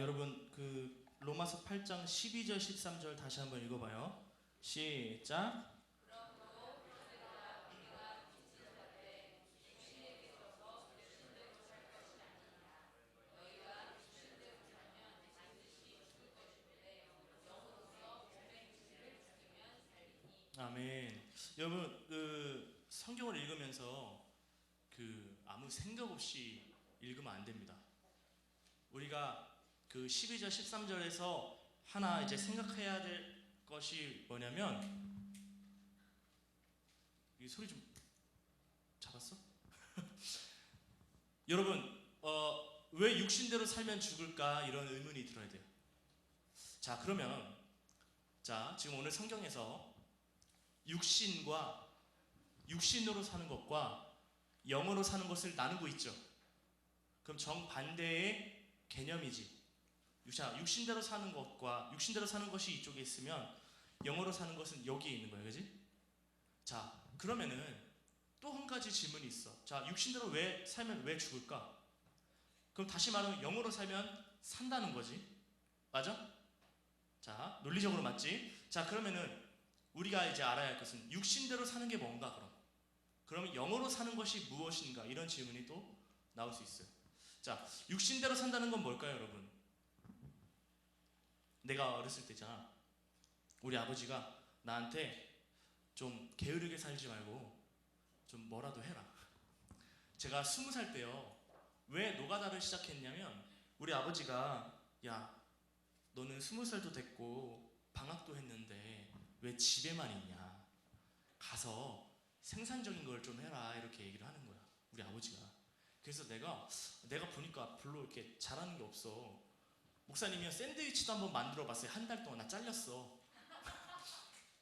여러분 그 로마서 8장 12절 13절 다시 한번 읽어봐요. 시작. 아멘. 여러분 그 성경을 읽으면서 그 아무 생각 없이 읽으면 안 됩니다. 우리가 그 12절 13절에서 하나 이제 생각해야 될 것이 뭐냐면, 이 소리 좀 잡았어? 여러분 왜 육신대로 살면 죽을까 이런 의문이 들어야 돼요. 자, 그러면 자 지금 오늘 성경에서 육신과 육신으로 사는 것과 영으로 사는 것을 나누고 있죠. 그럼 정반대의 개념이지. 자, 육신대로 사는 것과 육신대로 사는 것이 이쪽에 있으면 영으로 사는 것은 여기에 있는 거예요. 그지? 자, 그러면은 또 한 가지 질문이 있어. 자, 육신대로 왜 살면 왜 죽을까? 그럼 다시 말하면 영으로 살면 산다는 거지. 맞아? 자, 논리적으로 맞지? 자, 그러면은 우리가 이제 알아야 할 것은 육신대로 사는 게 뭔가 그럼? 그러면 영으로 사는 것이 무엇인가? 이런 질문이 또 나올 수 있어요. 자, 육신대로 산다는 건 뭘까요, 여러분? 내가 어렸을 때잖아. 우리 아버지가 나한테 좀 게으르게 살지 말고 좀 뭐라도 해라. 제가 20살 때요. 왜 노가다를 시작했냐면 우리 아버지가 야, 너는 20살도 됐고 방학도 했는데 왜 집에만 있냐. 가서 생산적인 걸 좀 해라. 이렇게 얘기를 하는 거야. 우리 아버지가. 그래서 내가 보니까 별로 이렇게 잘하는 게 없어. 목사님이요, 샌드위치도 한번 만들어 봤어요. 한 달 동안 나 잘렸어.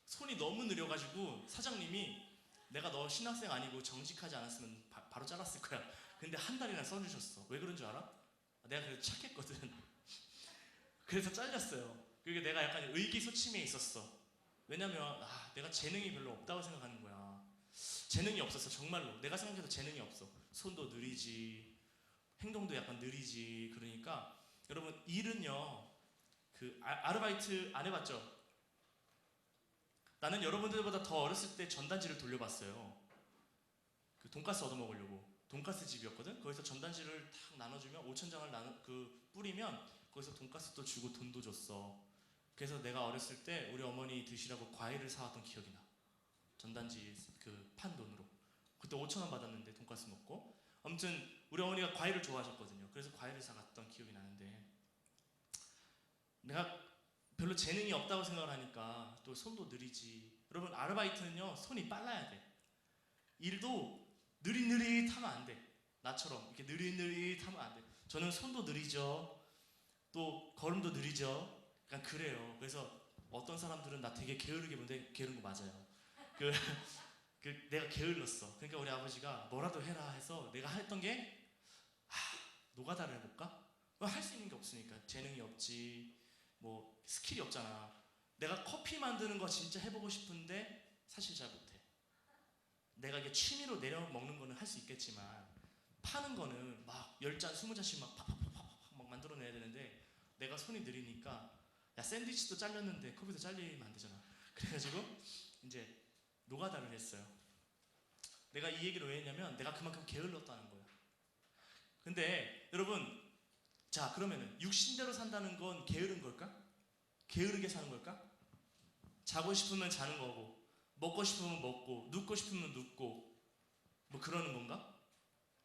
손이 너무 느려가지고 사장님이 내가 너 신학생 아니고 정직하지 않았으면 바로 잘랐을 거야. 근데 한 달이나 써주셨어. 왜 그런 줄 알아? 내가 그래도 착했거든. 그래서 잘렸어요. 그게 내가 약간 의기소침해 있었어. 왜냐면 내가 재능이 별로 없다고 생각하는 거야. 재능이 없었어. 정말로 내가 생각해도 재능이 없어. 손도 느리지, 행동도 약간 느리지. 그러니까 여러분 일은요, 그 아르바이트 안 해봤죠? 나는 여러분들보다 더 어렸을 때 전단지를 돌려봤어요. 그 돈가스 얻어먹으려고. 돈가스 집이었거든? 거기서 전단지를 탁 나눠주면 5,000장을 뿌리면 거기서 돈가스도 주고 돈도 줬어. 그래서 내가 어렸을 때 우리 어머니 드시라고 과일을 사왔던 기억이 나. 전단지 그 판 돈으로. 그때 5,000원 받았는데 돈가스 먹고. 아무튼 우리 어머니가 과일을 좋아하셨거든요. 그래서 과일을 사갔던 기억이 나는데, 내가 별로 재능이 없다고 생각을 하니까 또 손도 느리지. 여러분 아르바이트는요 손이 빨라야 돼. 일도 느릿느릿하면 안 돼. 나처럼 이렇게 느릿느릿하면 안 돼. 저는 손도 느리죠. 또 걸음도 느리죠. 약간 그래요. 그래서 어떤 사람들은 나 되게 게으르게 보는데 게으른 거 맞아요. 그, 내가 게을렀어. 그러니까 우리 아버지가 뭐라도 해라 해서 내가 했던 게 노가다를 해볼까? 할 수 있는 게 없으니까. 재능이 없지, 뭐 스킬이 없잖아. 내가 커피 만드는 거 진짜 해보고 싶은데 사실 잘 못해. 내가 이게 취미로 내려 먹는 거는 할 수 있겠지만 파는 거는 막 10잔 20잔씩 막 팍팍팍팍 막 만들어내야 되는데 내가 손이 느리니까, 야 샌드위치도 잘렸는데 커피도 잘리면 안 되잖아. 그래가지고 이제 노가다를 했어요. 내가 이 얘기를 왜 했냐면 내가 그만큼 게을렀다는 거야. 근데 여러분, 자 그러면은 육신대로 산다는 건 게으른 걸까? 게으르게 사는 걸까? 자고 싶으면 자는 거고, 먹고 싶으면 먹고, 눕고 싶으면 눕고, 뭐 그러는 건가?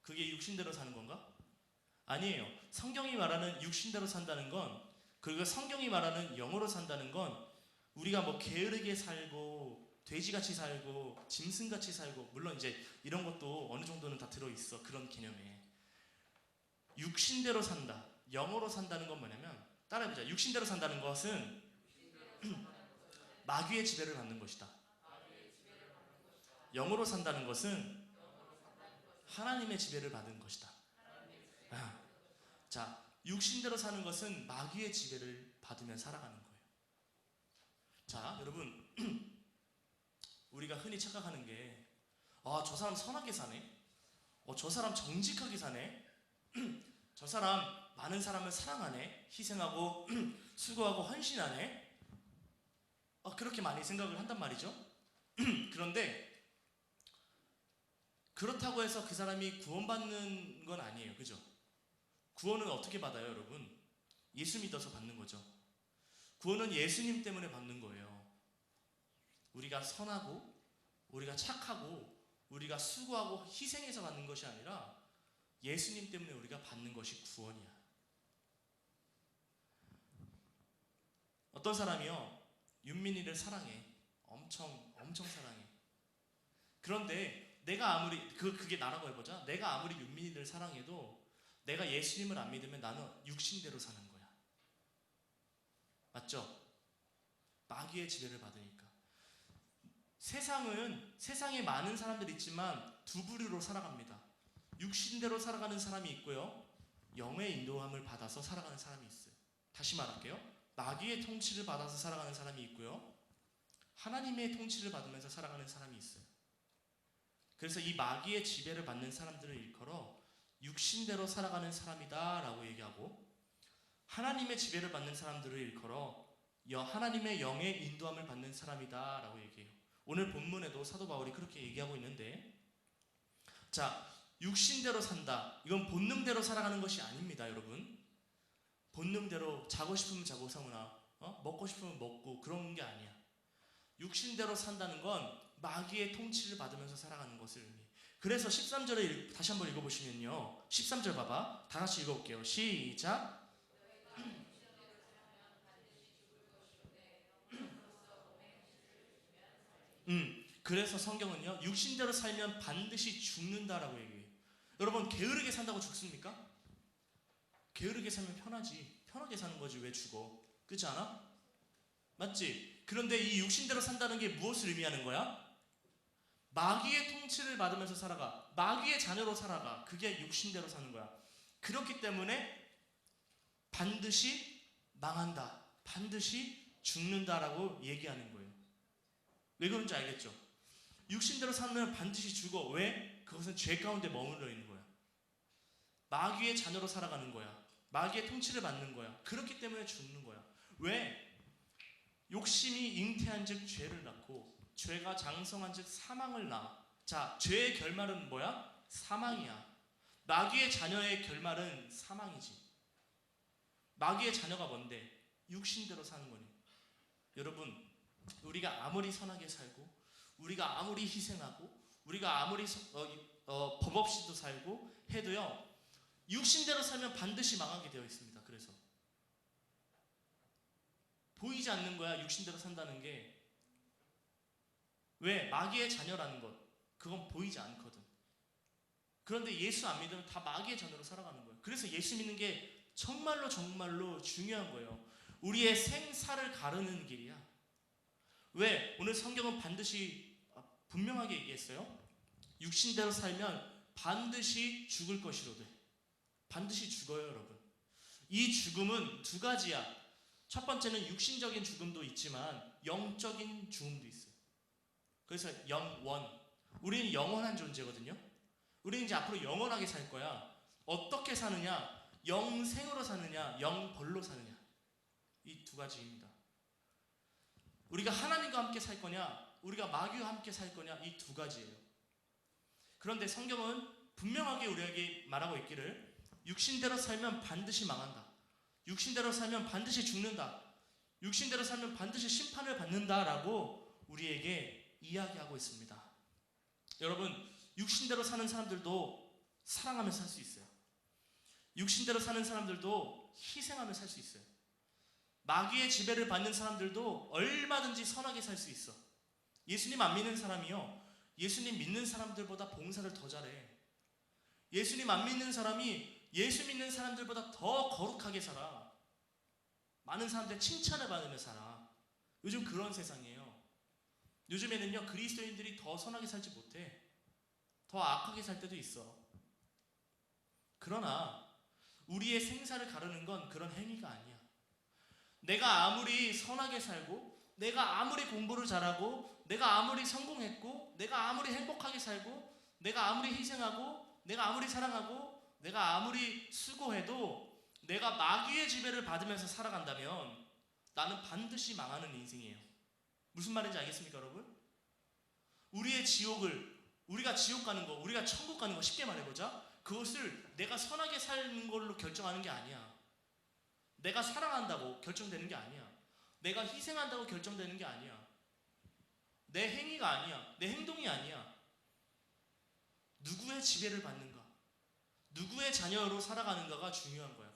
그게 육신대로 사는 건가? 아니에요. 성경이 말하는 육신대로 산다는 건, 그리고 성경이 말하는 영으로 산다는 건 우리가 뭐 게으르게 살고 돼지같이 살고 짐승같이 살고, 물론 이제 이런 것도 어느 정도는 다 들어있어. 그런 개념에 육신대로 산다, 영으로 산다는 건 뭐냐면, 따라해보자. 육신대로 산다는 것은 마귀의 지배를 받는 것이다. 영으로 산다는 것은 하나님의 지배를 받은 것이다. 자, 육신대로 사는 것은 마귀의 지배를 받으며 살아가는 거예요. 자, 여러분 우리가 흔히 착각하는 게, 저 사람 선하게 사네, 저 사람 정직하게 사네, 저 사람 많은 사람을 사랑하네, 희생하고 수고하고 헌신하네, 그렇게 많이 생각을 한단 말이죠. 그런데 그렇다고 해서 그 사람이 구원받는 건 아니에요. 그죠? 구원은 어떻게 받아요, 여러분? 예수 믿어서 받는 거죠. 구원은 예수님 때문에 받는 거예요. 우리가 선하고, 우리가 착하고, 우리가 수고하고 희생해서 받는 것이 아니라 예수님 때문에 우리가 받는 것이 구원이야. 어떤 사람이요, 윤민이를 사랑해. 엄청 사랑해. 그런데 내가 아무리 그게 나라고 해보자. 내가 아무리 윤민이를 사랑해도 내가 예수님을 안 믿으면 나는 육신대로 사는 거야. 맞죠? 마귀의 지배를 받으니까. 세상에 많은 사람들이 있지만 두 부류로 살아갑니다. 육신대로 살아가는 사람이 있고요, 영의 인도함을 받아서 살아가는 사람이 있어요. 다시 말할게요. 마귀의 통치를 받아서 살아가는 사람이 있고요, 하나님의 통치를 받으면서 살아가는 사람이 있어요. 그래서 이 마귀의 지배를 받는 사람들을 일컬어 육신대로 살아가는 사람이다 라고 얘기하고, 하나님의 지배를 받는 사람들을 일컬어 하나님의 영의 인도함을 받는 사람이다 라고 얘기해요. 오늘 본문에도 사도 바울이 그렇게 얘기하고 있는데, 자, 육신대로 산다, 이건 본능대로 살아가는 것이 아닙니다, 여러분. 본능대로 자고 싶으면 자고 사거나 먹고 싶으면 먹고 그런 게 아니야. 육신대로 산다는 건 마귀의 통치를 받으면서 살아가는 것을 의미해요. 그래서 13절에 다시 한번 읽어보시면요, 13절 봐봐. 다 같이 읽어볼게요. 시작. 그래서 성경은요, 육신대로 살면 반드시 죽는다라고 얘기해요. 여러분, 게으르게 산다고 죽습니까? 게으르게 살면 편하지. 편하게 사는 거지 왜 죽어? 그렇지 않아? 맞지? 그런데 이 육신대로 산다는 게 무엇을 의미하는 거야? 마귀의 통치를 받으면서 살아가. 마귀의 자녀로 살아가. 그게 육신대로 사는 거야. 그렇기 때문에 반드시 망한다, 반드시 죽는다라고 얘기하는 거예요. 왜 그런지 알겠죠? 육신대로 살면 반드시 죽어. 왜? 그것은 죄 가운데 머물러 있는 거야. 마귀의 자녀로 살아가는 거야. 마귀의 통치를 받는 거야. 그렇기 때문에 죽는 거야. 왜? 욕심이 잉태한 즉 죄를 낳고, 죄가 장성한 즉 사망을 낳아. 자, 죄의 결말은 뭐야? 사망이야. 마귀의 자녀의 결말은 사망이지. 마귀의 자녀가 뭔데? 육신대로 사는 거니. 여러분, 우리가 아무리 선하게 살고, 우리가 아무리 희생하고, 우리가 아무리 법 없이도 살고 해도요, 육신대로 살면 반드시 망하게 되어 있습니다. 그래서 보이지 않는 거야, 육신대로 산다는 게. 왜? 마귀의 자녀라는 것, 그건 보이지 않거든. 그런데 예수 안 믿으면 다 마귀의 자녀로 살아가는 거예요. 그래서 예수 믿는 게 정말로 중요한 거예요. 우리의 생사를 가르는 길이야. 왜? 오늘 성경은 반드시 분명하게 얘기했어요. 육신대로 살면 반드시 죽을 것이로되. 반드시 죽어요, 여러분. 이 죽음은 두 가지야. 첫 번째는 육신적인 죽음도 있지만 영적인 죽음도 있어요. 그래서 영원, 우리는 영원한 존재거든요. 우리는 이제 앞으로 영원하게 살 거야. 어떻게 사느냐? 영생으로 사느냐, 영벌로 사느냐. 이 두 가지입니다. 우리가 하나님과 함께 살 거냐, 우리가 마귀와 함께 살 거냐, 이 두 가지예요. 그런데 성경은 분명하게 우리에게 말하고 있기를, 육신대로 살면 반드시 망한다, 육신대로 살면 반드시 죽는다, 육신대로 살면 반드시 심판을 받는다라고 우리에게 이야기하고 있습니다. 여러분, 육신대로 사는 사람들도 사랑하며 살 수 있어요. 육신대로 사는 사람들도 희생하며 살 수 있어요. 마귀의 지배를 받는 사람들도 얼마든지 선하게 살 수 있어. 예수님 안 믿는 사람이요, 예수님 믿는 사람들보다 봉사를 더 잘해. 예수님 안 믿는 사람이 예수 믿는 사람들보다 더 거룩하게 살아. 많은 사람들 칭찬을 받으며 살아. 요즘 그런 세상이에요. 요즘에는요, 그리스도인들이 더 선하게 살지 못해. 더 악하게 살 때도 있어. 그러나 우리의 생사를 가르는 건 그런 행위가 아니야. 내가 아무리 선하게 살고, 내가 아무리 공부를 잘하고, 내가 아무리 성공했고, 내가 아무리 행복하게 살고, 내가 아무리 희생하고, 내가 아무리 사랑하고, 내가 아무리 수고해도 내가 마귀의 지배를 받으면서 살아간다면 나는 반드시 망하는 인생이에요. 무슨 말인지 알겠습니까, 여러분? 우리의 지옥을, 우리가 지옥 가는 거, 우리가 천국 가는 거 쉽게 말해보자. 그것을 내가 선하게 사는 걸로 결정하는 게 아니야. 내가 사랑한다고 결정되는 게 아니야. 내가 희생한다고 결정되는 게 아니야. 내 행위가 아니야. 내 행동이 아니야. 누구의 지배를 받는가, 누구의 자녀로 살아가는가가 중요한 거야.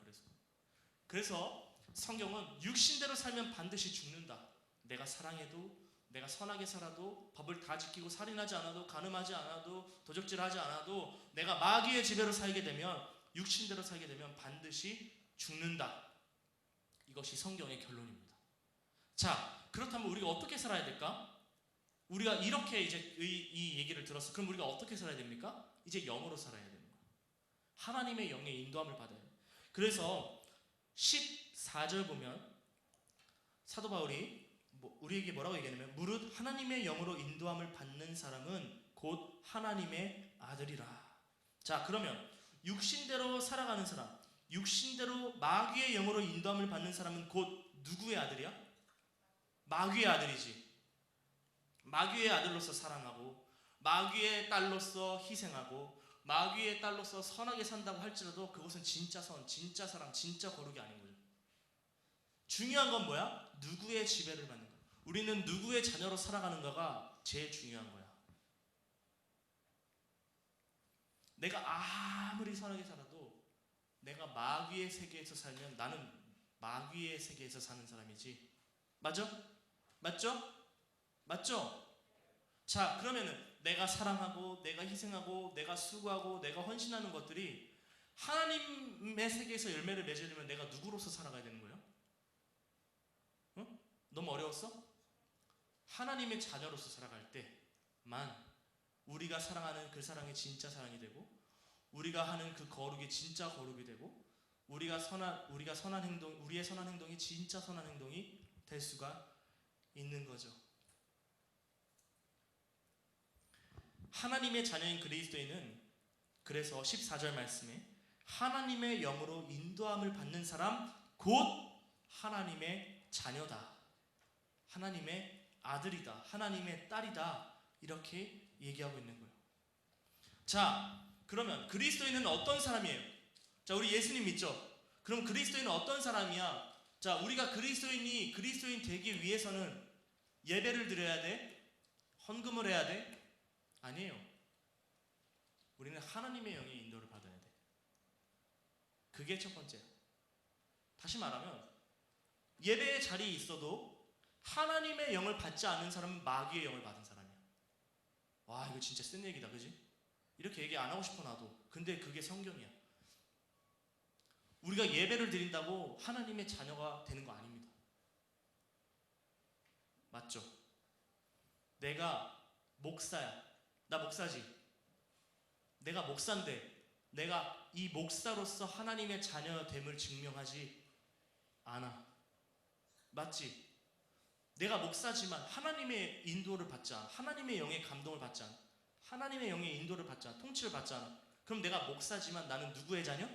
그래서 성경은 육신대로 살면 반드시 죽는다. 내가 사랑해도, 내가 선하게 살아도, 법을 다 지키고 살인하지 않아도, 간음하지 않아도, 도적질하지 않아도 내가 마귀의 지배로 살게 되면, 육신대로 살게 되면 반드시 죽는다. 이것이 성경의 결론입니다. 자, 그렇다면 우리가 어떻게 살아야 될까? 우리가 이렇게 이제 이 얘기를 들었어. 그럼 우리가 어떻게 살아야 됩니까? 이제 영으로 살아야 되는 거야. 하나님의 영의 인도함을 받아야 돼. 그래서 14절 보면 사도 바울이 우리에게 뭐라고 얘기하냐면, 무릇 하나님의 영으로 인도함을 받는 사람은 곧 하나님의 아들이라. 자, 그러면 육신대로 살아가는 사람, 육신대로 마귀의 영으로 인도함을 받는 사람은 곧 누구의 아들이야? 마귀의 아들이지. 마귀의 아들로서 사랑하고, 마귀의 딸로서 희생하고, 마귀의 딸로서 선하게 산다고 할지라도 그것은 진짜 선, 진짜 사랑, 진짜 거룩이 아닌 거죠. 중요한 건 뭐야? 누구의 지배를 받는 거야. 우리는 누구의 자녀로 살아가는가가 제일 중요한 거야. 내가 아무리 선하게 살아도 내가 마귀의 세계에서 살면 나는 마귀의 세계에서 사는 사람이지. 맞죠? 맞죠? 맞죠? 자, 그러면은 내가 사랑하고, 내가 희생하고, 내가 수고하고, 내가 헌신하는 것들이 하나님의 세계에서 열매를 맺으려면 내가 누구로서 살아가야 되는 거예요? 응? 너무 어려웠어? 하나님의 자녀로서 살아갈 때만 우리가 사랑하는 그 사랑이 진짜 사랑이 되고, 우리가 하는 그 거룩이 진짜 거룩이 되고, 우리가 선한 행동, 우리의 선한 행동이 진짜 선한 행동이 될 수가 있는 거죠. 하나님의 자녀인 그리스도인은 그래서 14절 말씀에 하나님의 영으로 인도함을 받는 사람 곧 하나님의 자녀다, 하나님의 아들이다, 하나님의 딸이다, 이렇게 얘기하고 있는 거예요. 자, 그러면 그리스도인은 어떤 사람이에요? 자, 우리 예수님 믿죠? 그럼 그리스도인은 어떤 사람이야? 자, 우리가 그리스도인 되기 위해서는 예배를 드려야 돼? 헌금을 해야 돼? 아니에요. 우리는 하나님의 영의 인도를 받아야 돼. 그게 첫 번째야. 다시 말하면 예배의 자리에 있어도 하나님의 영을 받지 않는 사람은 마귀의 영을 받은 사람이야. 와, 이거 진짜 센 얘기다, 그지? 이렇게 얘기 안 하고 싶어 나도. 근데 그게 성경이야. 우리가 예배를 드린다고 하나님의 자녀가 되는 거 아닙니다. 맞죠? 내가 목사야. 나 목사지. 내가 목사인데 내가 이 목사로서 하나님의 자녀됨을 증명하지 않아. 맞지? 내가 목사지만 하나님의 인도를 받지 않아. 하나님의 영의 감동을 받지 않아. 하나님의 영의 인도를 받지 않아. 통치를 받지 않아. 그럼 내가 목사지만 나는 누구의 자녀?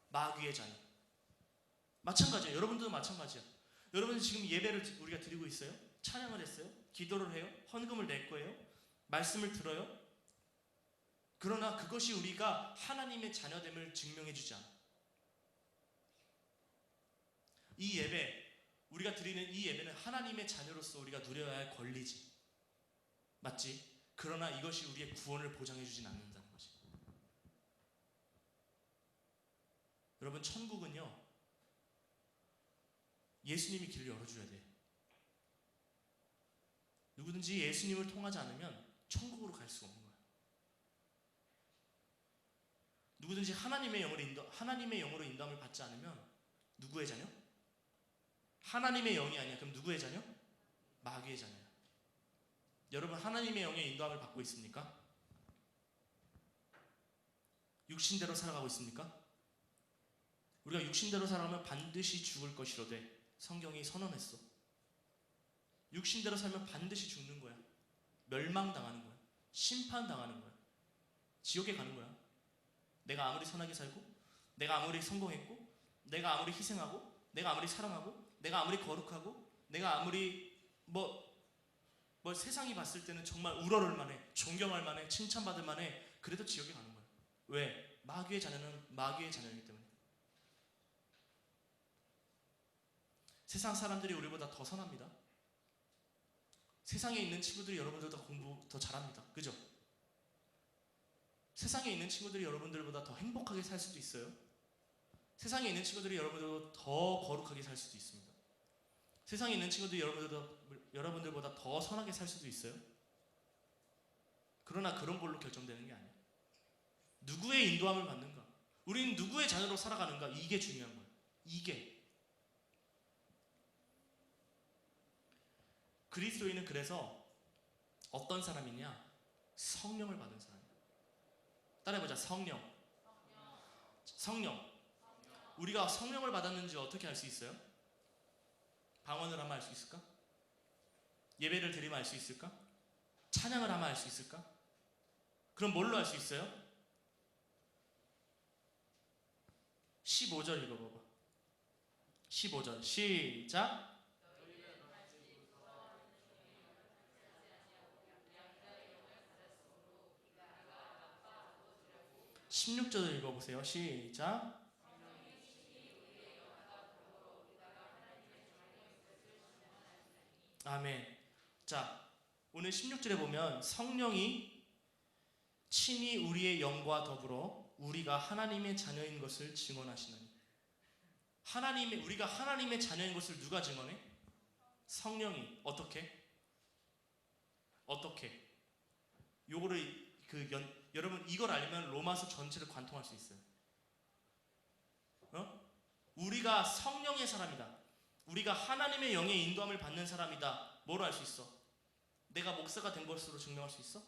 마귀의 자녀. 마찬가지야. 여러분들도 마찬가지야. 여러분 지금 예배를 우리가 드리고 있어요? 찬양을 했어요? 기도를 해요? 헌금을 낼 거예요? 말씀을 들어요? 그러나 그것이 우리가 하나님의 자녀됨을 증명해 주지 않아. 이 예배, 우리가 드리는 이 예배는 하나님의 자녀로서 우리가 누려야 할 권리지. 맞지? 그러나 이것이 우리의 구원을 보장해 주진 않는다는 거지. 여러분, 천국은요, 예수님이 길을 열어줘야 돼. 누구든지 예수님을 통하지 않으면 천국으로 갈 수가 없는 거야. 누구든지 하나님의 영으로 인도함을 받지 않으면 누구의 자녀? 하나님의 영이 아니야. 그럼 누구의 자녀? 마귀의 자녀야. 여러분, 하나님의 영의 인도함을 받고 있습니까? 육신대로 살아가고 있습니까? 우리가 육신대로 살아가면 반드시 죽을 것이로되 성경이 선언했어. 육신대로 살면 반드시 죽는 거야. 멸망당하는 거야. 심판당하는 거야. 지옥에 가는 거야. 내가 아무리 선하게 살고, 내가 아무리 성공했고, 내가 아무리 희생하고, 내가 아무리 사랑하고, 내가 아무리 거룩하고, 내가 아무리 뭐 세상이 봤을 때는 정말 우러를 만해, 존경할 만해, 칭찬받을 만해, 그래도 지옥에 가는 거야. 왜? 마귀의 자녀는 마귀의 자녀이기 때문에. 세상 사람들이 우리보다 더 선합니다. 세상에 있는 친구들이 여러분들보다 공부 더 잘합니다. 그죠? 세상에 있는 친구들이 여러분들보다 더 행복하게 살 수도 있어요. 세상에 있는 친구들이 여러분들보다 더 거룩하게 살 수도 있습니다. 세상에 있는 친구들이 여러분들보다 더 선하게 살 수도 있어요. 그러나 그런 걸로 결정되는 게 아니야. 누구의 인도함을 받는가? 우리는 누구의 자녀로 살아가는가? 이게 중요한 거예요. 이게. 그리스도인은 그래서 어떤 사람이냐? 성령을 받은 사람이야. 따라해보자. 성령. 성령. 우리가 성령을 받았는지 어떻게 알 수 있어요? 방언을 하면 알 수 있을까? 예배를 드리면 알 수 있을까? 찬양을 하면 알 수 있을까? 그럼 뭘로 알 수 있어요? 15절 읽어봐봐. 15절 시작. 16절 읽어보세요. 시작. 아멘. 자, 오늘 16절에 보면 성령이 친히 우리의 영과 더불어 우리가 하나님의 자녀인 것을 증언하시나니. 우리가 하나님의 자녀인 것을 누가 증언해? 성령이. 어떻게? 요거를 여러분 이걸 알면 로마서 전체를 관통할 수 있어요. 우리가 성령의 사람이다. 우리가 하나님의 영의 인도함을 받는 사람이다. 뭐로 알 수 있어? 내가 목사가 된 것으로 증명할 수 있어?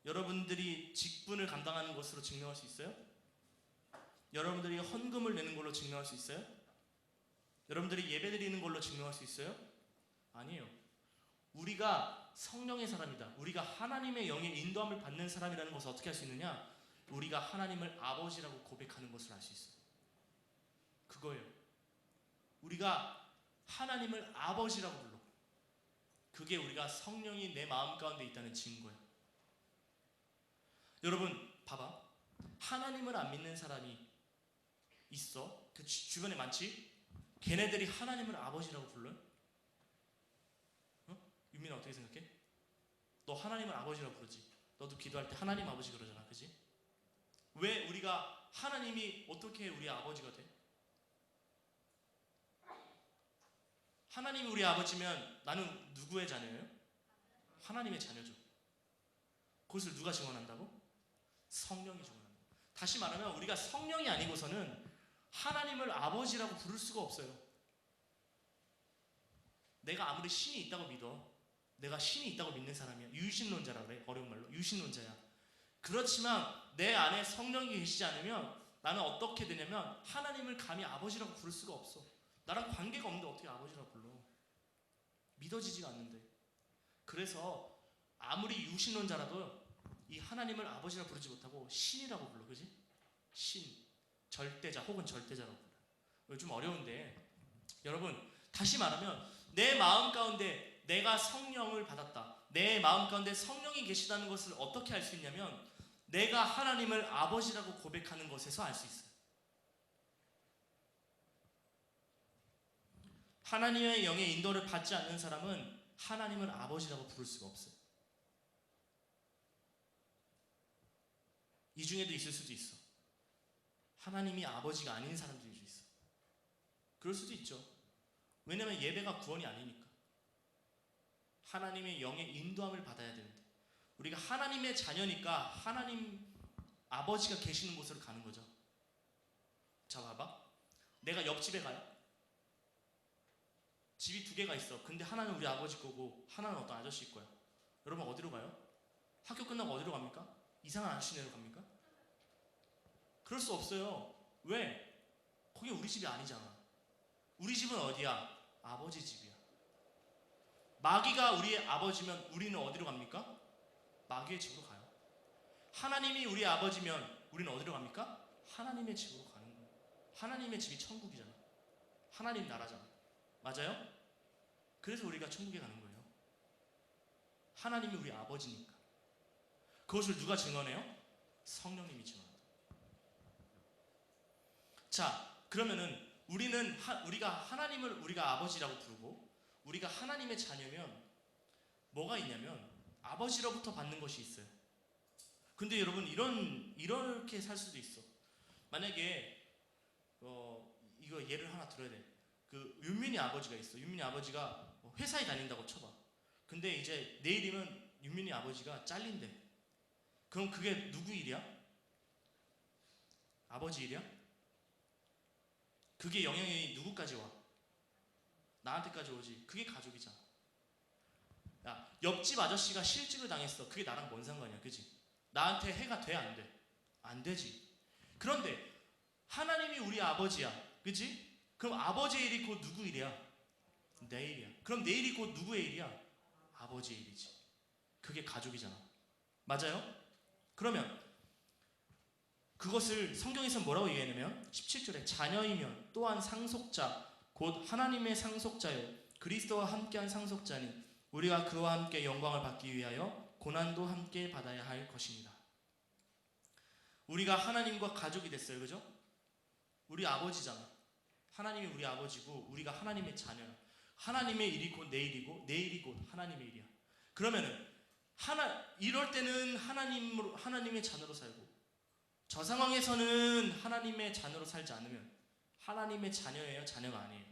여러분들이 직분을 감당하는 것으로 증명할 수 있어요? 여러분들이 헌금을 내는 걸로 증명할 수 있어요? 여러분들이 예배드리는 걸로 증명할 수 있어요? 아니에요. 우리가 성령의 사람이다. 우리가 하나님의 영의 인도함을 받는 사람이라는 것을 어떻게 할 수 있느냐? 우리가 하나님을 아버지라고 고백하는 것을 알 수 있어요. 그거예요. 우리가 하나님을 아버지라고 불러. 그게 우리가 성령이 내 마음 가운데 있다는 증거예요. 여러분 봐봐. 하나님을 안 믿는 사람이 있어. 그 주변에 많지? 걔네들이 하나님을 아버지라고 불러요? 유민아 어떻게 생각해? 너 하나님을 아버지라고 부르지? 너도 기도할 때 하나님 아버지 그러잖아. 그지? 왜 우리가 하나님이 어떻게 우리 아버지가 돼? 하나님이 우리 아버지면 나는 누구의 자녀예요? 하나님의 자녀죠. 그것을 누가 증언한다고? 성령이 증언한다. 다시 말하면 우리가 성령이 아니고서는 하나님을 아버지라고 부를 수가 없어요. 내가 아무리 신이 있다고 믿어. 내가 신이 있다고 믿는 사람이야. 유신론자라 그래. 어려운 말로. 유신론자야. 그렇지만 내 안에 성령이 계시지 않으면 나는 어떻게 되냐면 하나님을 감히 아버지라고 부를 수가 없어. 나랑 관계가 없는데 어떻게 아버지라고 불러? 믿어지지가 않는데. 그래서 아무리 유신론자라도 이 하나님을 아버지라고 부르지 못하고 신이라고 불러. 그지? 신. 절대자 혹은 절대자라고 불러. 좀 어려운데 여러분 다시 말하면 내 마음 가운데 내가 성령을 받았다. 내 마음 가운데 성령이 계시다는 것을 어떻게 알 수 있냐면 내가 하나님을 아버지라고 고백하는 것에서 알 수 있어요. 하나님의 영의 인도를 받지 않는 사람은 하나님을 아버지라고 부를 수가 없어요. 이 중에도 있을 수도 있어. 하나님이 아버지가 아닌 사람들이 있어. 그럴 수도 있죠. 왜냐하면 예배가 구원이 아니니까. 하나님의 영의 인도함을 받아야 되는데 우리가 하나님의 자녀니까 하나님 아버지가 계시는 곳으로 가는 거죠. 자 봐봐. 내가 옆집에 가요. 집이 두 개가 있어. 근데 하나는 우리 아버지 거고 하나는 어떤 아저씨 거야. 여러분 어디로 가요? 학교 끝나고 어디로 갑니까? 이상한 아저씨네로 갑니까? 그럴 수 없어요. 왜? 거기 우리 집이 아니잖아. 우리 집은 어디야? 아버지 집이야. 마귀가 우리의 아버지면 우리는 어디로 갑니까? 마귀의 집으로 가요. 하나님이 우리의 아버지면 우리는 어디로 갑니까? 하나님의 집으로 가는 거예요. 하나님의 집이 천국이잖아. 하나님 나라잖아. 맞아요? 그래서 우리가 천국에 가는 거예요. 하나님이 우리 아버지니까. 그것을 누가 증언해요? 성령님이 증언한다. 자, 그러면은 우리가 하나님을 우리가 아버지라고 부르고 우리가 하나님의 자녀면 뭐가 있냐면 아버지로부터 받는 것이 있어요. 근데 여러분 이렇게 살 수도 있어. 만약에 이거 예를 하나 들어야 돼. 그 윤민이 아버지가 있어. 윤민이 아버지가 회사에 다닌다고 쳐봐. 근데 이제 내일이면 윤민이 아버지가 잘린대. 그럼 그게 누구 일이야? 아버지 일이야? 그게 영향이 누구까지 와? 나한테까지 오지. 그게 가족이잖아. 야, 옆집 아저씨가 실직을 당했어. 그게 나랑 뭔 상관이야, 그지? 나한테 해가 돼, 안 돼? 안 되지. 그런데 하나님이 우리 아버지야, 그지? 그럼 아버지의 일이 곧 누구 일이야? 내 일이야. 그럼 내 일이 곧 누구의 일이야? 아버지의 일이지. 그게 가족이잖아. 맞아요? 그러면 그것을 성경에서 뭐라고 얘기하냐면 17절에 자녀이면 또한 상속자 곧 하나님의 상속자요 그리스도와 함께한 상속자니 우리가 그와 함께 영광을 받기 위하여 고난도 함께 받아야 할 것입니다. 우리가 하나님과 가족이 됐어요. 그죠? 우리 아버지잖아. 하나님이 우리 아버지고 우리가 하나님의 자녀야. 하나님의 일이 곧 내 일이고 내 일이 곧 하나님의 일이야. 그러면은 이럴 때는 하나님의 자녀로 살고 저 상황에서는 하나님의 자녀로 살지 않으면 하나님의 자녀예요? 자녀가 아니에요?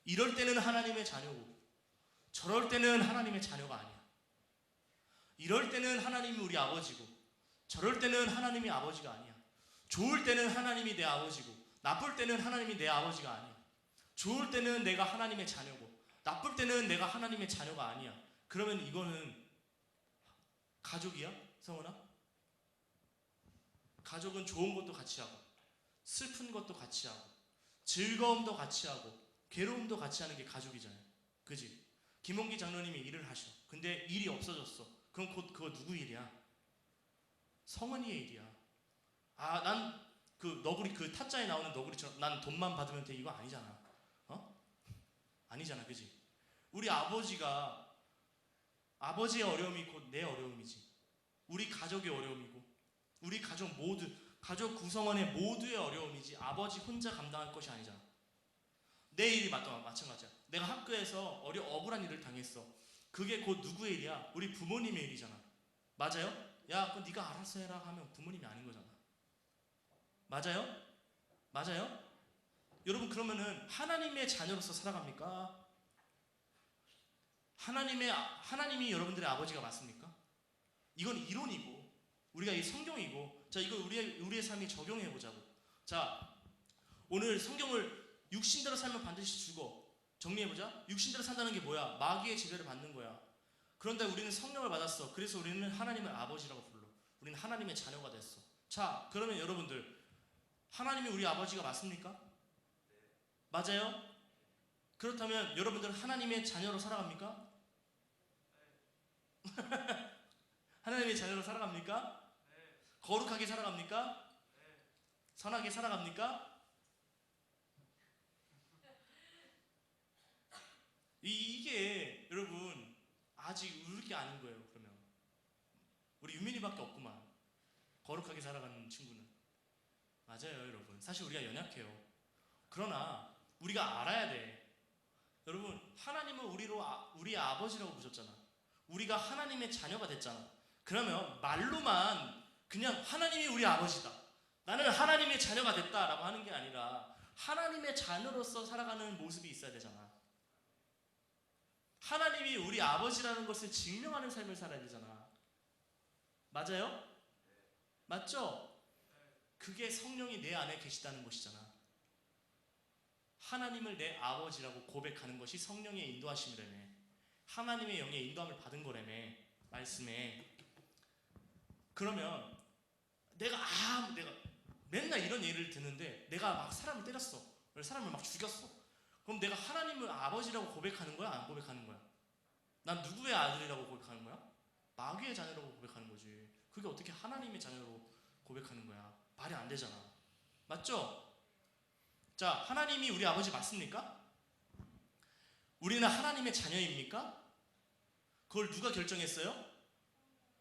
이럴 때는 하나님의 자녀고 저럴 때는 하나님의 자녀가 아니야. 이럴 때는 하나님이 우리 아버지고 저럴 때는 하나님이 아버지가 아니야. 좋을 때는 하나님이 내 아버지고 나쁠 때는 하나님이 내 아버지가 아니야. 좋을 때는 내가 하나님의 자녀고 나쁠 때는 내가 하나님의 자녀가 아니야. 그러면 이거는 가족이야? 성훈아? 가족은 좋은 것도 같이 하고 슬픈 것도 같이 하고 즐거움도 같이 하고 괴로움도 같이 하는 게 가족이잖아요. 그지? 김홍기 장로님이 일을 하셔. 근데 일이 없어졌어. 그럼 곧 그거 누구 일이야? 성은이의 일이야. 아, 난 그 너구리 그 타짜에 나오는 너구리처럼 난 돈만 받으면 돼 이거 아니잖아. 아니잖아. 그지? 우리 아버지의 어려움이 곧 내 어려움이지. 우리 가족의 어려움이고 우리 가족 구성원의 모두의 어려움이지 아버지 혼자 감당할 것이 아니잖아. 내 일이 마찬가지야. 내가 학교에서 억울한 일을 당했어. 그게 곧 누구의 일이야? 우리 부모님의 일이잖아. 맞아요? 야, 그건 네가 알아서 해라 하면 부모님이 아닌 거잖아. 맞아요? 맞아요? 여러분 그러면은 하나님의 자녀로서 살아갑니까? 하나님이 여러분들의 아버지가 맞습니까? 이건 이론이고 우리가 이 성경이고 자 이거 우리의 삶에 적용해 보자고. 자 오늘 성경을 육신대로 살면 반드시 죽어. 정리해 보자. 육신대로 산다는 게 뭐야? 마귀의 지배를 받는 거야. 그런데 우리는 성령을 받았어. 그래서 우리는 하나님을 아버지라고 불러. 우리는 하나님의 자녀가 됐어. 자 그러면 여러분들 하나님이 우리 아버지가 맞습니까? 맞아요? 그렇다면 여러분들은 하나님의 자녀로 살아갑니까? 하나님의 자녀로 살아갑니까? 거룩하게 살아갑니까? 선하게 살아갑니까? 이게 여러분 아직 우리 게 아닌 거예요. 그러면 우리 유민이밖에 없구만. 거룩하게 살아가는 친구는. 맞아요 여러분. 사실 우리가 연약해요. 그러나 우리가 알아야 돼. 여러분 하나님은 우리의 아버지라고 부르셨잖아. 우리가 하나님의 자녀가 됐잖아. 그러면 말로만 그냥 하나님이 우리 아버지다, 나는 하나님의 자녀가 됐다라고 하는 게 아니라 하나님의 자녀로서 살아가는 모습이 있어야 되잖아. 하나님이 우리 아버지라는 것을 증명하는 삶을 살아야 되잖아. 맞아요? 맞죠? 그게 성령이 내 안에 계시다는 것이잖아. 하나님을 내 아버지라고 고백하는 것이 성령의 인도하심이라며. 하나님의 영의 인도함을 받은 거라며 말씀에. 그러면 내가 맨날 이런 예를 듣는데 내가 막 사람을 때렸어. 사람을 막 죽였어. 그럼 내가 하나님을 아버지라고 고백하는 거야? 안 고백하는 거야? 난 누구의 아들이라고 고백하는 거야? 마귀의 자녀라고 고백하는 거지. 그게 어떻게 하나님의 자녀로 고백하는 거야? 말이 안 되잖아. 맞죠? 자, 하나님이 우리 아버지 맞습니까? 우리는 하나님의 자녀입니까? 그걸 누가 결정했어요?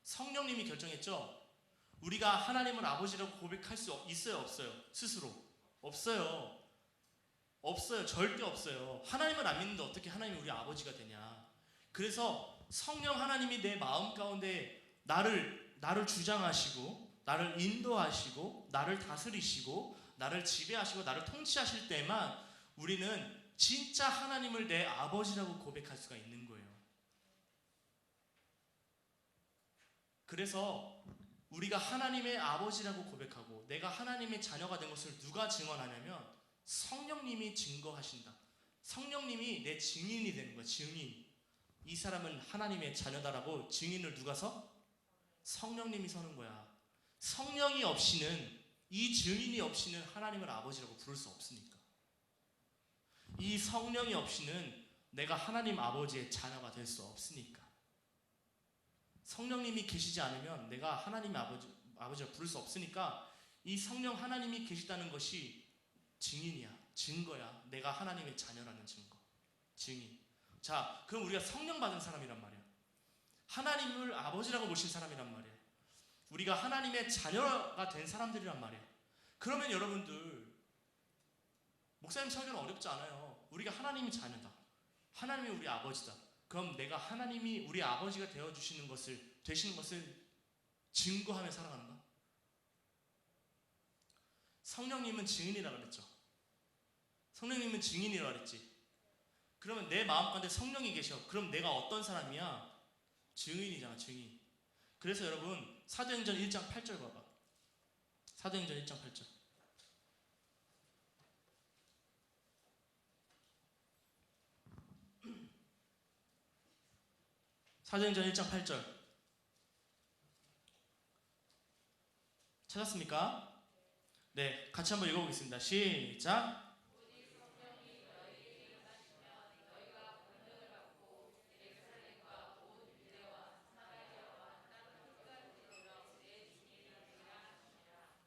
성령님이 결정했죠? 우리가 하나님을 아버지라고 고백할 수 있어요, 없어요? 스스로? 없어요. 없어요. 절대 없어요. 하나님을 안 믿는데 어떻게 하나님이 우리 아버지가 되냐? 그래서 성령 하나님이 내 마음 가운데 나를 주장하시고, 나를 인도하시고, 나를 다스리시고, 나를 지배하시고, 나를 통치하실 때만 우리는 진짜 하나님을 내 아버지라고 고백할 수가 있는 거예요. 그래서 우리가 하나님의 아버지라고 고백하고 내가 하나님의 자녀가 된 것을 누가 증언하냐면 성령님이 증거하신다. 성령님이 내 증인이 되는 거야. 증인. 이 사람은 하나님의 자녀다라고 증인을 누가 서? 성령님이 서는 거야. 성령이 없이는, 이 증인이 없이는 하나님을 아버지라고 부를 수 없으니까. 이 성령이 없이는 내가 하나님 아버지의 자녀가 될 수 없으니까. 성령님이 계시지 않으면 내가 하나님의 아버지를 부를 수 없으니까 이 성령 하나님이 계시다는 것이 증인이야. 증거야. 내가 하나님의 자녀라는 증거. 증인. 자, 그럼 우리가 성령 받은 사람이란 말이야. 하나님을 아버지라고 모신 사람이란 말이야. 우리가 하나님의 자녀가 된 사람들이란 말이야. 그러면 여러분들, 목사님 설교는 어렵지 않아요. 우리가 하나님의 자녀다. 하나님이 우리 아버지다. 그럼 내가 하나님이 우리 아버지가 되시는 것을 증거하며 살아가는가? 성령님은 증인이라고 그랬죠. 성령님은 증인이라고 그랬지. 그러면 내 마음 가운데 성령이 계셔. 그럼 내가 어떤 사람이야? 증인이잖아, 증인. 그래서 여러분, 사도행전 1장 8절 봐봐. 사도행전 1장 8절. 사도행전 1장 8절. 찾았습니까? 네, 같이 한번 읽어보겠습니다. 시작.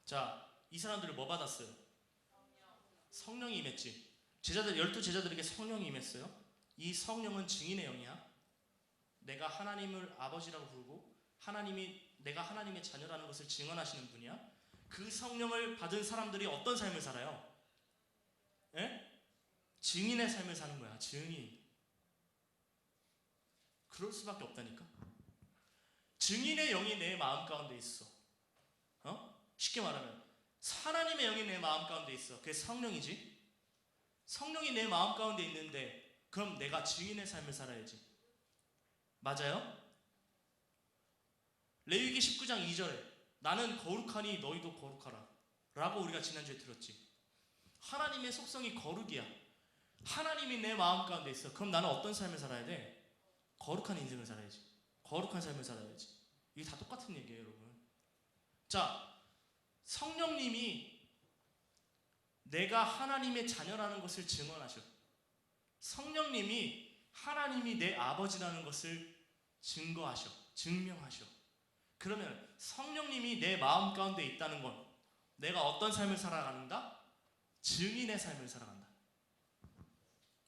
자, 이 사람들을 뭐 받았어요? 성령이 임했지. 제자들, 12제자들에게 성령이 임했어요. 이 성령은 증인의 영이야. 내가 하나님을 아버지라고 부르고 내가 하나님의 자녀라는 것을 증언하시는 분이야. 그 성령을 받은 사람들이 어떤 삶을 살아요? 에? 증인의 삶을 사는 거야. 증인. 그럴 수밖에 없다니까. 증인의 영이 내 마음 가운데 있어. 쉽게 말하면 하나님의 영이 내 마음 가운데 있어. 그게 성령이지. 성령이 내 마음 가운데 있는데 그럼 내가 증인의 삶을 살아야지. 맞아요? 레위기 19장 2절에 나는 거룩하니 너희도 거룩하라 라고 우리가 지난주에 들었지. 하나님의 속성이 거룩이야. 하나님이 내 마음 가운데 있어. 그럼 나는 어떤 삶을 살아야 돼? 거룩한 인생을 살아야지. 거룩한 삶을 살아야지. 이게 다 똑같은 얘기예요, 여러분. 자, 성령님이 내가 하나님의 자녀라는 것을 증언하셔. 성령님이 하나님이 내 아버지라는 것을 증거하셔. 증명하셔. 그러면 성령님이 내 마음 가운데 있다는 건 내가 어떤 삶을 살아간다? 증인의 삶을 살아간다.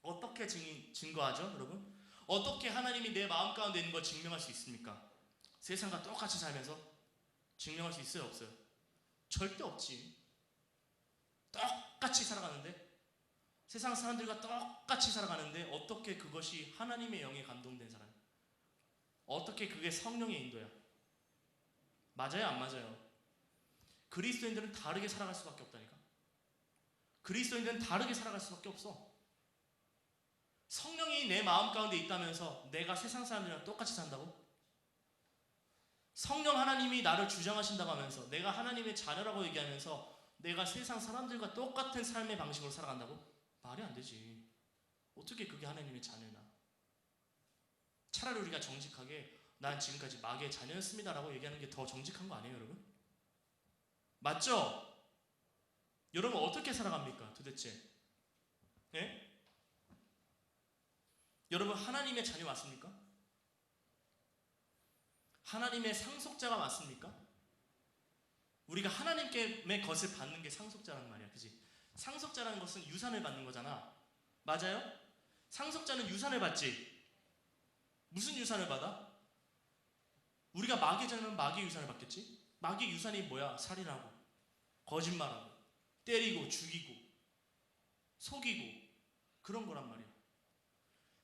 어떻게 증거하죠, 여러분? 어떻게 하나님이 내 마음 가운데 있는 걸 증명할 수 있습니까? 세상과 똑같이 살면서 증명할 수 있어요, 없어요? 절대 없지. 똑같이 살아가는데, 세상 사람들과 똑같이 살아가는데 어떻게 그것이 하나님의 영에 감동된 사람? 어떻게 그게 성령의 인도야? 맞아요, 안 맞아요? 그리스도인들은 다르게 살아갈 수밖에 없다니까. 그리스도인들은 다르게 살아갈 수밖에 없어. 성령이 내 마음 가운데 있다면서 내가 세상 사람들이랑 똑같이 산다고? 성령 하나님이 나를 주장하신다고 하면서 내가 하나님의 자녀라고 얘기하면서 내가 세상 사람들과 똑같은 삶의 방식으로 살아간다고? 말이 안 되지. 어떻게 그게 하나님의 자녀나? 차라리 우리가 정직하게 난 지금까지 마귀의 자녀였습니다 라고 얘기하는 게 더 정직한 거 아니에요, 여러분? 맞죠? 여러분 어떻게 살아갑니까, 도대체? 예? 여러분 하나님의 자녀 맞습니까? 하나님의 상속자가 맞습니까? 우리가 하나님께 것을 받는 게 상속자란 말이야. 그지? 상속자라는 것은 유산을 받는 거잖아. 맞아요? 상속자는 유산을 받지. 무슨 유산을 받아? 우리가 마귀 자녀는 마귀의 유산을 받겠지? 마귀의 유산이 뭐야? 살인하고 거짓말하고 때리고 죽이고 속이고 그런 거란 말이야.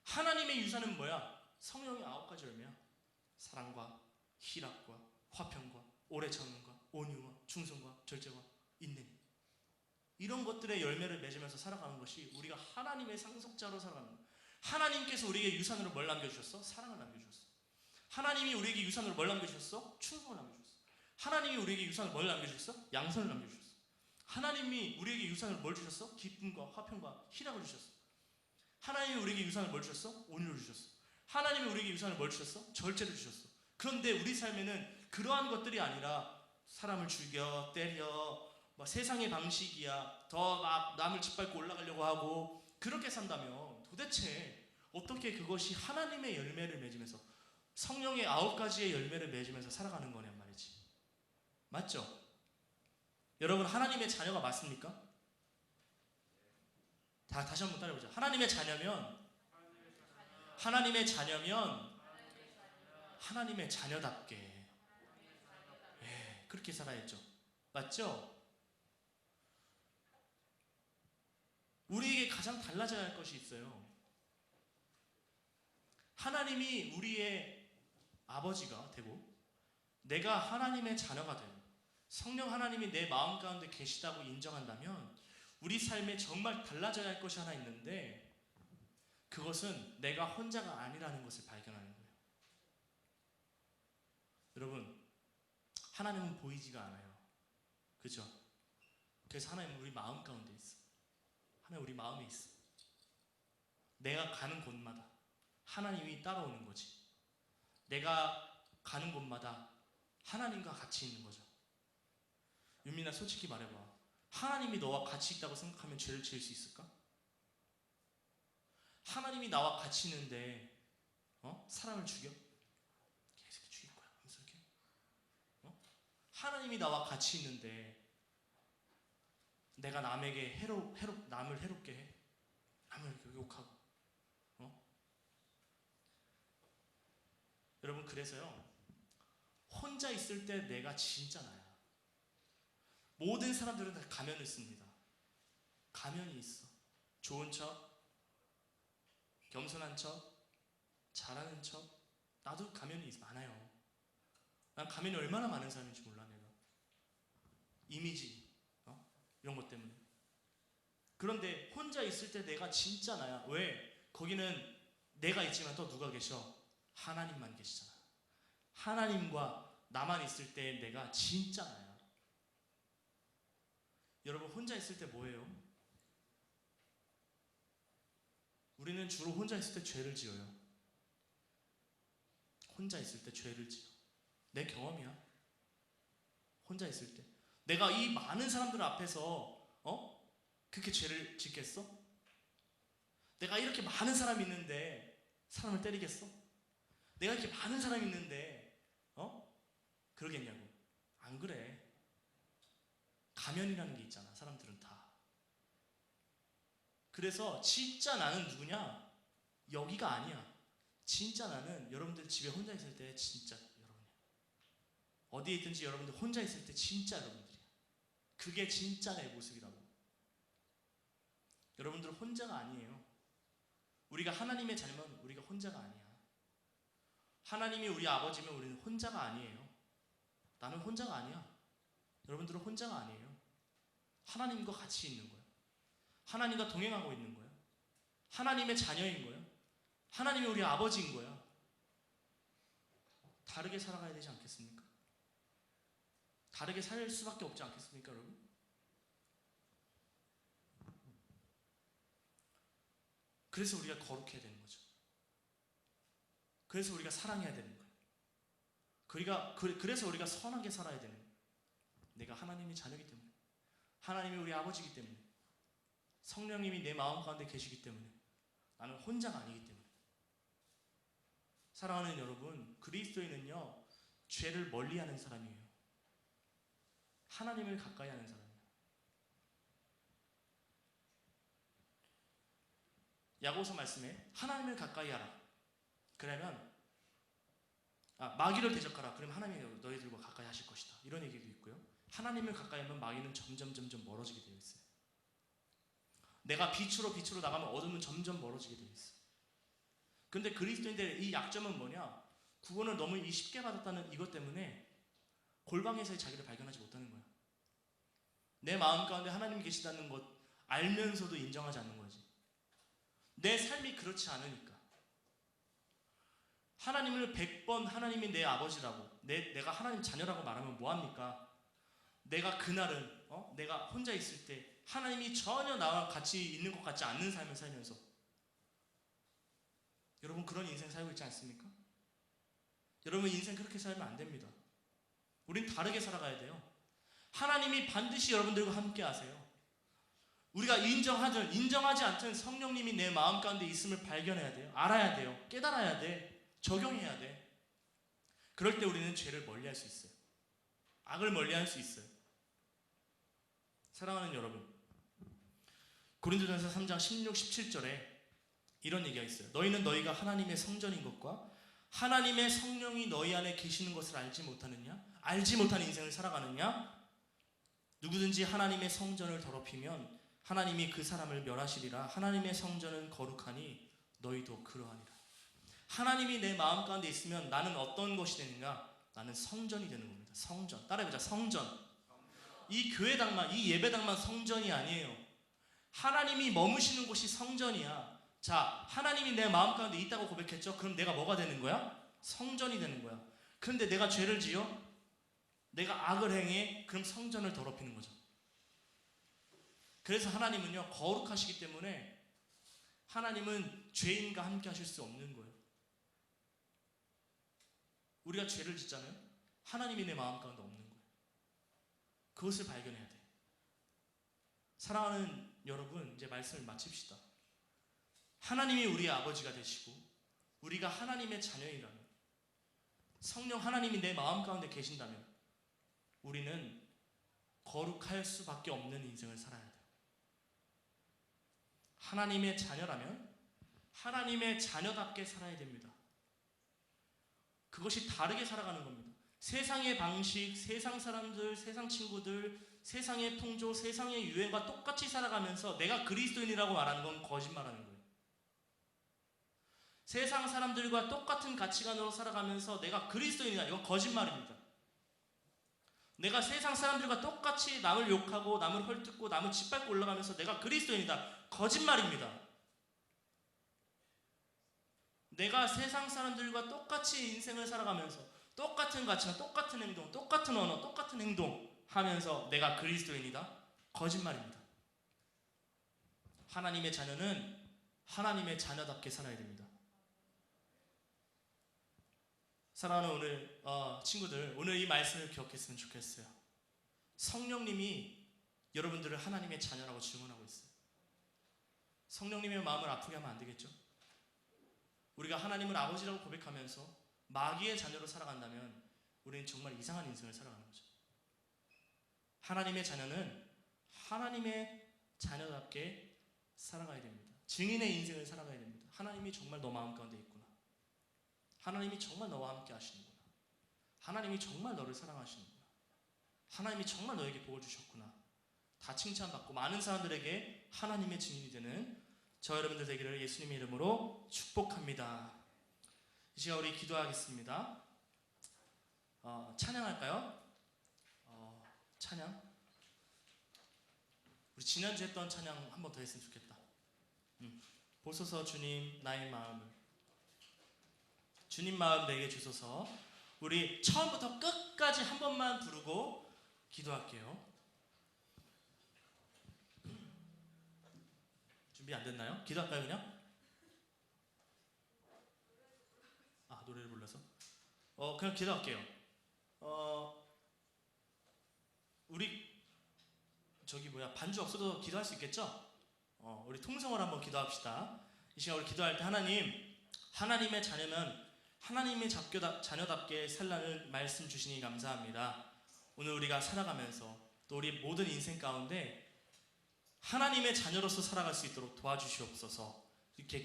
하나님의 유산은 뭐야? 성령의 9가지 열매야. 사랑과 희락과 화평과 오래 참음과 온유와 충성과 절제와 인내. 이런 것들의 열매를 맺으면서 살아가는 것이 우리가 하나님의 상속자로 살아가는 거야. 하나님께서 우리에게 유산으로 뭘 남겨주셨어? 사랑을 남겨주셨어. 하나님이 우리에게 유산으로 뭘 남겨주셨어? 충성을 남겨주셨어. 하나님이 우리에게 유산으로 뭘 남겨주셨어? 양선을 남겨주셨어. 하나님이 우리에게 유산을 뭘 주셨어? 기쁨과 화평과 희락을 주셨어. 하나님이 우리에게 유산을 뭘 주셨어? 온유를 주셨어. 하나님이 우리에게 유산을 뭘 주셨어? 절제를 주셨어. 그런데 우리 삶에는 그러한 것들이 아니라 사람을 죽여 때려 막 세상의 방식이야. 더 막 남을 짓밟고 올라가려고 하고 그렇게 산다면 도대체 어떻게 그것이 하나님의 열매를 맺으면서 성령의 9가지의 열매를 맺으면서 살아가는 거냔 말이지. 맞죠? 여러분 하나님의 자녀가 맞습니까? 다시 한번 따라해보자. 하나님의 자녀면 하나님의 자녀답게 그렇게 살아야죠. 맞죠? 우리에게 가장 달라져야 할 것이 있어요. 하나님이 우리의 아버지가 되고 내가 하나님의 자녀가 되고 성령 하나님이 내 마음 가운데 계시다고 인정한다면 우리 삶에 정말 달라져야 할 것이 하나 있는데 그것은 내가 혼자가 아니라는 것을 발견하는 거예요. 여러분 하나님은 보이지가 않아요. 그죠? 그래서 하나님은 우리 마음 가운데 있어. 하나님 우리 마음에 있어. 내가 가는 곳마다 하나님이 따라오는 거지. 내가 가는 곳마다 하나님과 같이 있는 거죠. 윤민아 솔직히 말해봐. 하나님이 너와 같이 있다고 생각하면 죄를 지을 수 있을까? 하나님이 나와 같이 있는데 사람을 죽여? 계속 죽일 거야. 하면서 이렇게 하나님이 나와 같이 있는데 내가 남에게 남을 해롭게 해? 남을 욕하고 여러분 그래서요 혼자 있을 때 내가 진짜 나야. 모든 사람들은 다 가면을 씁니다. 가면이 있어. 좋은 척, 겸손한 척, 잘하는 척. 나도 가면이 많아요. 난 가면이 얼마나 많은 사람인지 몰라 내가. 이미지 이런 것 때문에. 그런데 혼자 있을 때 내가 진짜 나야. 왜? 거기는 내가 있지만 또 누가 계셔? 하나님만 계시잖아. 하나님과 나만 있을 때 내가 진짜 나야. 여러분 혼자 있을 때 뭐예요? 우리는 주로 혼자 있을 때 죄를 지어요. 혼자 있을 때 죄를 지어. 내 경험이야. 혼자 있을 때 내가 이 많은 사람들 앞에서 그렇게 죄를 짓겠어? 내가 이렇게 많은 사람이 있는데 사람을 때리겠어? 내가 이렇게 많은 사람이 있는데 그러겠냐고. 안 그래. 가면이라는 게 있잖아. 사람들은 다. 그래서 진짜 나는 누구냐? 여기가 아니야. 진짜 나는 여러분들 집에 혼자 있을 때 진짜 여러분이야. 어디에 있든지 여러분들 혼자 있을 때 진짜 여러분들이야. 그게 진짜 내 모습이라고. 여러분들은 혼자가 아니에요. 우리가 하나님의 자녀면 우리가 혼자가 아니야. 하나님이 우리 아버지면 우리는 혼자가 아니에요. 나는 혼자가 아니야. 여러분들은 혼자가 아니에요. 하나님과 같이 있는 거예요. 하나님과 동행하고 있는 거예요. 하나님의 자녀인 거예요. 하나님이 우리 아버지인 거예요. 다르게 살아가야 되지 않겠습니까? 다르게 살 수밖에 없지 않겠습니까, 여러분? 그래서 우리가 거룩해야 되는 거죠. 그래서 우리가 사랑해야 되는 거예요. 그래서 우리가 선하게 살아야 되는 거예요. 내가 하나님의 자녀이기 때문에, 하나님이 우리 아버지이기 때문에, 성령님이 내 마음 가운데 계시기 때문에, 나는 혼자가 아니기 때문에. 사랑하는 여러분, 그리스도인은요 죄를 멀리하는 사람이에요. 하나님을 가까이 하는 사람이야. 야고보서 말씀에 하나님을 가까이 하라. 그러면 마귀를 대적하라. 그러면 하나님이 너희들과 가까이 하실 것이다. 이런 얘기도 있고요. 하나님을 가까이 하면 마귀는 점점 멀어지게 되어 있어요. 내가 빛으로 나가면 어둠은 점점 멀어지게 되어 있어요. 그런데 그리스도인들의 이 약점은 뭐냐? 구원을 너무 쉽게 받았다는 이것 때문에 골방에서의 자기를 발견하지 못하는 거야. 내 마음 가운데 하나님이 계시다는 것 알면서도 인정하지 않는 거지. 내 삶이 그렇지 않으니까. 하나님을 100번 하나님이 내 아버지라고 내가 하나님 자녀라고 말하면 뭐합니까? 내가 그날은 내가 혼자 있을 때 하나님이 전혀 나와 같이 있는 것 같지 않는 삶을 살면서 여러분 그런 인생 살고 있지 않습니까? 여러분 인생 그렇게 살면 안 됩니다. 우린 다르게 살아가야 돼요. 하나님이 반드시 여러분들과 함께 하세요. 우리가 인정하든 인정하지 않든 성령님이 내 마음 가운데 있음을 발견해야 돼요. 알아야 돼요. 깨달아야 돼. 적용해야 돼. 그럴 때 우리는 죄를 멀리할 수 있어요. 악을 멀리할 수 있어요. 사랑하는 여러분, 고린도전서 3장 16, 17절에 이런 얘기가 있어요. 너희는 너희가 하나님의 성전인 것과 하나님의 성령이 너희 안에 계시는 것을 알지 못하느냐? 알지 못하는 인생을 살아가느냐? 누구든지 하나님의 성전을 더럽히면 하나님이 그 사람을 멸하시리라. 하나님의 성전은 거룩하니 너희도 그러하니라. 하나님이 내 마음 가운데 있으면 나는 어떤 것이 되는가? 나는 성전이 되는 겁니다. 성전. 따라해보자. 성전. 이 교회당만, 이 예배당만 성전이 아니에요. 하나님이 머무시는 곳이 성전이야. 자, 하나님이 내 마음 가운데 있다고 고백했죠? 그럼 내가 뭐가 되는 거야? 성전이 되는 거야. 그런데 내가 죄를 지어? 내가 악을 행해? 그럼 성전을 더럽히는 거죠. 그래서 하나님은요, 거룩하시기 때문에 하나님은 죄인과 함께 하실 수 없는 거예요. 우리가 죄를 짓잖아요. 하나님이 내 마음 가운데 없는 거예요. 그것을 발견해야 돼. 사랑하는 여러분, 이제 말씀을 마칩시다. 하나님이 우리의 아버지가 되시고 우리가 하나님의 자녀이라면, 성령 하나님이 내 마음 가운데 계신다면 우리는 거룩할 수밖에 없는 인생을 살아야 돼요. 하나님의 자녀라면 하나님의 자녀답게 살아야 됩니다. 그것이 다르게 살아가는 겁니다. 세상의 방식, 세상 사람들, 세상 친구들, 세상의 풍조, 세상의 유행과 똑같이 살아가면서 내가 그리스도인이라고 말하는 건 거짓말하는 거예요. 세상 사람들과 똑같은 가치관으로 살아가면서 내가 그리스도인이다, 이건 거짓말입니다. 내가 세상 사람들과 똑같이 남을 욕하고 남을 헐뜯고 남을 짓밟고 올라가면서 내가 그리스도인이다, 거짓말입니다. 내가 세상 사람들과 똑같이 인생을 살아가면서 똑같은 가치관, 똑같은 행동, 똑같은 언어, 똑같은 행동 하면서 내가 그리스도인이다, 거짓말입니다. 하나님의 자녀는 하나님의 자녀답게 살아야 됩니다. 사랑하는 오늘 친구들, 오늘 이 말씀을 기억했으면 좋겠어요. 성령님이 여러분들을 하나님의 자녀라고 증언하고 있어요. 성령님의 마음을 아프게 하면 안 되겠죠? 우리가 하나님을 아버지라고 고백하면서 마귀의 자녀로 살아간다면 우리는 정말 이상한 인생을 살아가는 거죠. 하나님의 자녀는 하나님의 자녀답게 살아가야 됩니다. 증인의 인생을 살아가야 됩니다. 하나님이 정말 너 마음 가운데 있구나. 하나님이 정말 너와 함께 하시는구나. 하나님이 정말 너를 사랑하시는구나. 하나님이 정말 너에게 복을 주셨구나. 다 칭찬받고 많은 사람들에게 하나님의 증인이 되는 저 여러분들 되기를 예수님의 이름으로 축복합니다. 이 시간 우리 기도하겠습니다. 찬양할까요? 찬양? 우리 지난주에 했던 찬양 한 번 더 했으면 좋겠다. 보소서 주님 나의 마음을, 주님 마음 내게 주소서. 우리 처음부터 끝까지 한 번만 부르고 기도할게요. 준비 안 됐나요? 기도할까요 그냥? 노래를 불러서? 그냥 기도할게요. 우리 반주 없어도 기도할 수 있겠죠? 우리 통성으로 한번 기도합시다. 이 시간 우리 기도할 때 하나님의 자녀는 하나님의 자녀답게 살라는 말씀 주시니 감사합니다. 오늘 우리가 살아가면서 또 우리 모든 인생 가운데 하나님의 자녀로서 살아갈 수 있도록 도와주시옵소서. 이렇게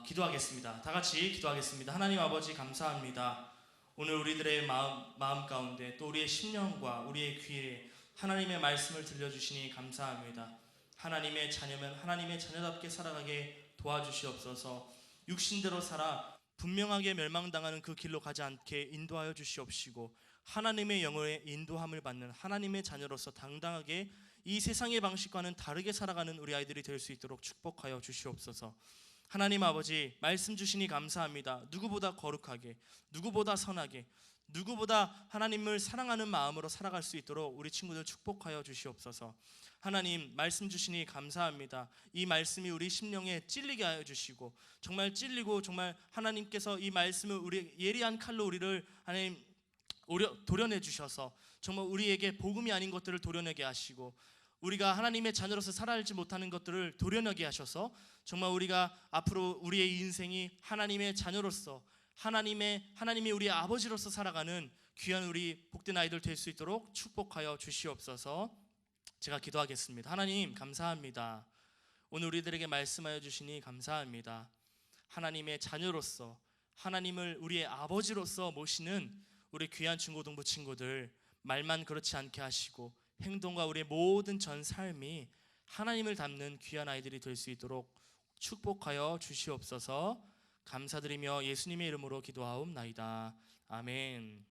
기도하겠습니다. 다 같이 기도하겠습니다. 하나님 아버지 감사합니다. 오늘 우리들의 마음 가운데 또 우리의 심령과 우리의 귀에 하나님의 말씀을 들려주시니 감사합니다. 하나님의 자녀면 하나님의 자녀답게 살아가게 도와주시옵소서. 육신대로 살아 분명하게 멸망당하는 그 길로 가지 않게 인도하여 주시옵시고, 하나님의 영혼의 인도함을 받는 하나님의 자녀로서 당당하게 이 세상의 방식과는 다르게 살아가는 우리 아이들이 될 수 있도록 축복하여 주시옵소서. 하나님 아버지, 말씀 주시니 감사합니다. 누구보다 거룩하게, 누구보다 선하게, 누구보다 하나님을 사랑하는 마음으로 살아갈 수 있도록 우리 친구들 축복하여 주시옵소서. 하나님, 말씀 주시니 감사합니다. 이 말씀이 우리 심령에 찔리게 하여 주시고, 정말 찔리고 정말 하나님께서 이 말씀을 우리 예리한 칼로 우리를 하나님 도려내 주셔서 정말 우리에게 복음이 아닌 것들을 도려내게 하시고, 우리가 하나님의 자녀로서 살아가지 못하는 것들을 도려내게 하셔서 정말 우리가 앞으로 우리의 인생이 하나님의 자녀로서 하나님이 우리의 아버지로서 살아가는 귀한 우리 복된 아이들 될 수 있도록 축복하여 주시옵소서. 제가 기도하겠습니다. 하나님 감사합니다. 오늘 우리들에게 말씀하여 주시니 감사합니다. 하나님의 자녀로서 하나님을 우리의 아버지로서 모시는 우리 귀한 중고등부 친구들, 말만 그렇지 않게 하시고 행동과 우리의 모든 전 삶이 하나님을 닮는 귀한 아이들이 될 수 있도록 축복하여 주시옵소서. 감사드리며 예수님의 이름으로 기도하옵나이다. 아멘.